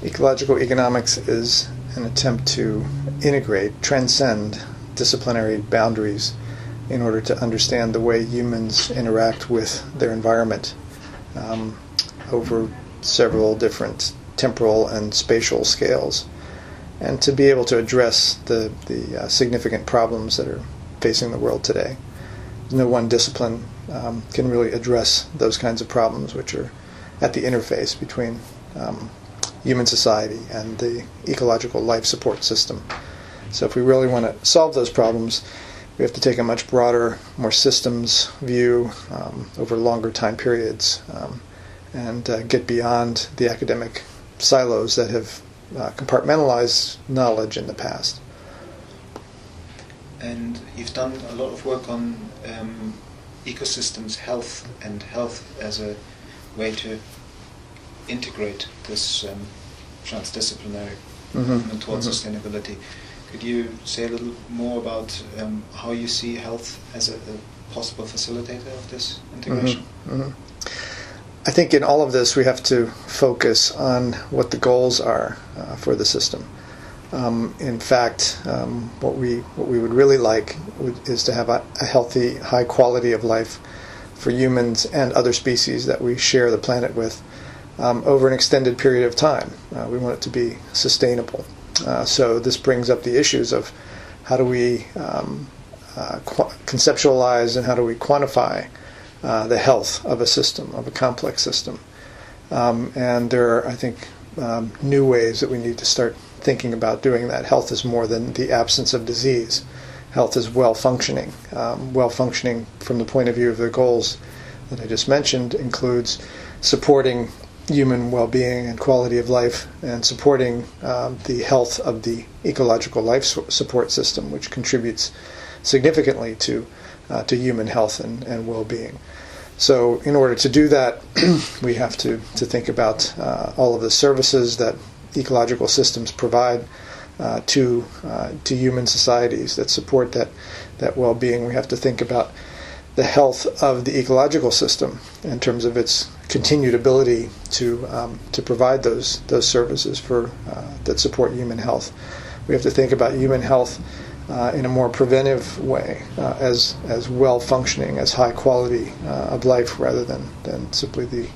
Ecological economics is an attempt to transcend disciplinary boundaries in order to understand the way humans interact with their environment over several different temporal and spatial scales, and to be able to address the significant problems that are facing the world today. No one discipline can really address those kinds of problems, which are at the interface between human society and the ecological life support system. So if we really want to solve those problems, we have to take a much broader, more systems view over longer time periods, and get beyond the academic silos that have compartmentalized knowledge in the past. And you've done a lot of work on ecosystems health and health as a way to integrate this transdisciplinary movement towards sustainability. Could you say a little more about how you see health as a possible facilitator of this integration? I think in all of this we have to focus on what the goals are for the system. In fact, what we would really like is to have a healthy, high quality of life for humans and other species that we share the planet with over an extended period of time. We want it to be sustainable. So this brings up the issues of how do we conceptualize and how do we quantify the health of a system, of a complex system. And there are, I think, new ways that we need to start thinking about doing that. Health is more than the absence of disease. Health is well-functioning. Well-functioning from the point of view of the goals that I just mentioned includes supporting human well-being and quality of life, and supporting the health of the ecological life support system, which contributes significantly to human health and well-being. So in order to do that, we have to think about all of the services that ecological systems provide to human societies that support that well-being. We have to think about the health of the ecological system in terms of its continued ability to provide those services that support human health. We have to think about human health in a more preventive way, as well-functioning, as high quality of life, rather than simply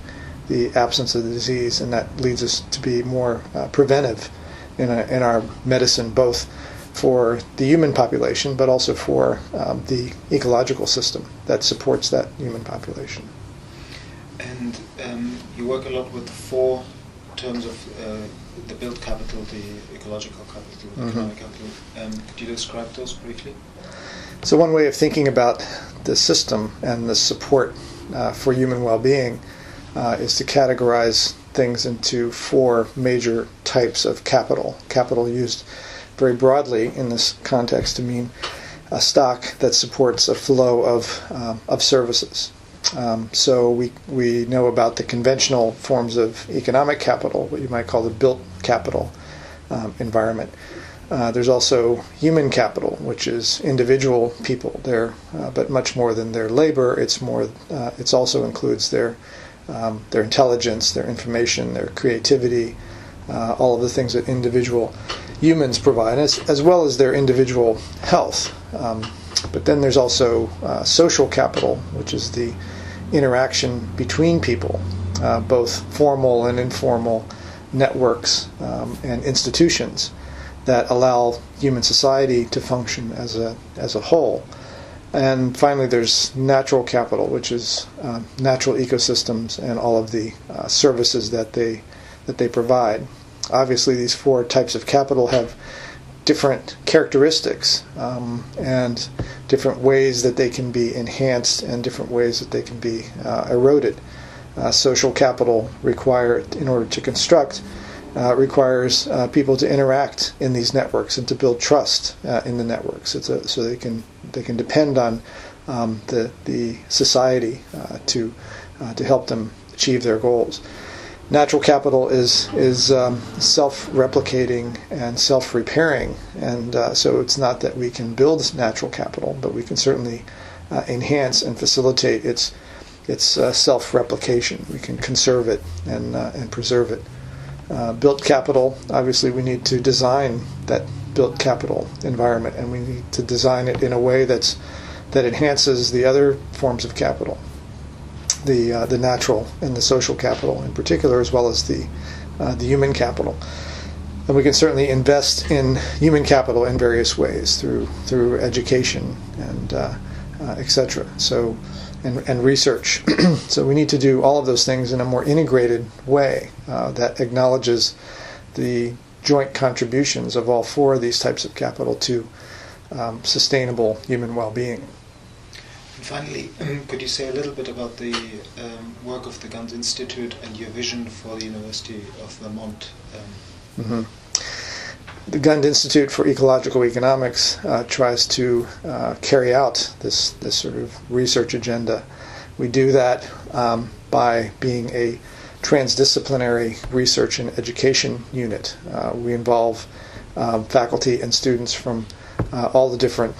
the absence of the disease, and that leads us to be more preventive in our medicine, both for the human population, but also for the ecological system that supports that human population. And you work a lot with the four terms of the built capital, the ecological capital, the economic capital. Could you describe those briefly? So one way of thinking about the system and the support for human well-being is to categorize things into four major types of capital. Capital used very broadly in this context to mean a stock that supports a flow of services. So we know about the conventional forms of economic capital, what you might call the built capital environment. There's also human capital, which is individual people. But much more than their labor. It also includes their intelligence, their information, their creativity, all of the things that individual humans provide, as well as their individual health. But then there's also social capital, which is the interaction between people, both formal and informal networks and institutions that allow human society to function as a whole. And finally, there's natural capital, which is natural ecosystems and all of the services that they provide. Obviously, these four types of capital have different characteristics and different ways that they can be enhanced and different ways that they can be eroded. Social capital in order to construct, requires people to interact in these networks and to build trust in the networks, so they can depend on the society to help them achieve their goals. Natural capital is self-replicating and self-repairing, and so it's not that we can build natural capital, but we can certainly enhance and facilitate its self-replication. We can conserve it and preserve it. built capital, obviously we need to design that built capital environment, and we need to design it in a way that enhances the other forms of capital, the natural and the social capital in particular, as well as the human capital. And we can certainly invest in human capital in various ways through education and etc. So and research. So we need to do all of those things in a more integrated way that acknowledges the joint contributions of all four of these types of capital to sustainable human well-being. And finally, could you say a little bit about the work of the Gund Institute and your vision for the University of Vermont? The Gund Institute for Ecological Economics tries to carry out this sort of research agenda. We do that by being a transdisciplinary research and education unit. We involve faculty and students from all the different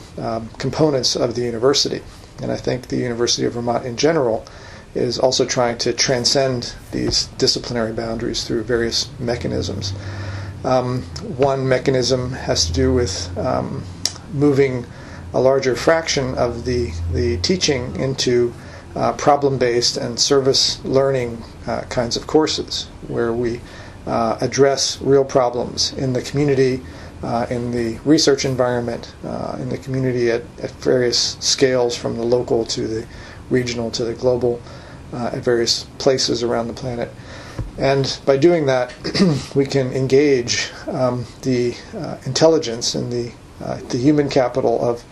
components of the university. And I think the University of Vermont in general is also trying to transcend these disciplinary boundaries through various mechanisms. One mechanism has to do with moving a larger fraction of the teaching into problem-based and service learning kinds of courses, where we address real problems in the community, in the research environment, in the community at various scales, from the local to the regional to the global, at various places around the planet. And by doing that, we can engage the intelligence and the human capital of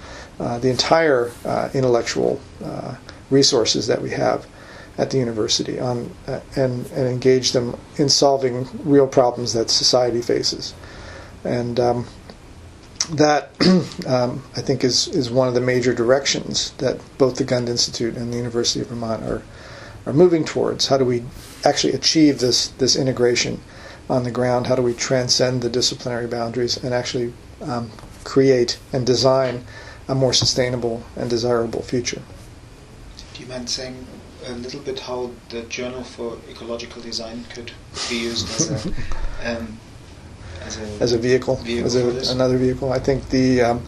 the entire intellectual resources that we have at the university and engage them in solving real problems that society faces. And that, I think, is one of the major directions that both the Gund Institute and the University of Vermont are moving towards. How do we actually achieve this integration on the ground? How do we transcend the disciplinary boundaries and actually create and design a more sustainable and desirable future? Do you mind saying a little bit how the Journal for Ecological Design could be used as a vehicle, another vehicle? I think the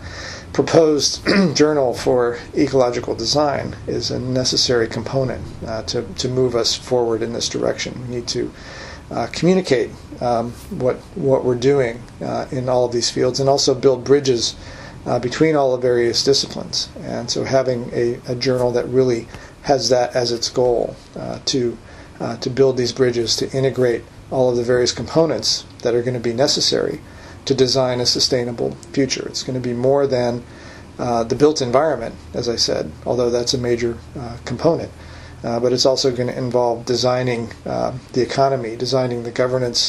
proposed Journal for Ecological Design is a necessary component to move us forward in this direction. We need to communicate what we're doing in all of these fields, and also build bridges between all the various disciplines. And so having a journal that really has that as its goal, to build these bridges, to integrate all of the various components that are going to be necessary to design a sustainable future. It's going to be more than the built environment, as I said, although that's a major component. But it's also going to involve designing the economy, designing the governance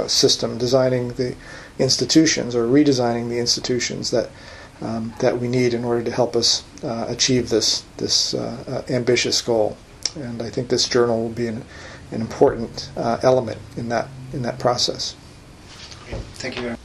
system, designing the institutions, or redesigning the institutions that we need in order to help us achieve this ambitious goal. And I think this journal will be an important element in that process. Great. Thank you very much.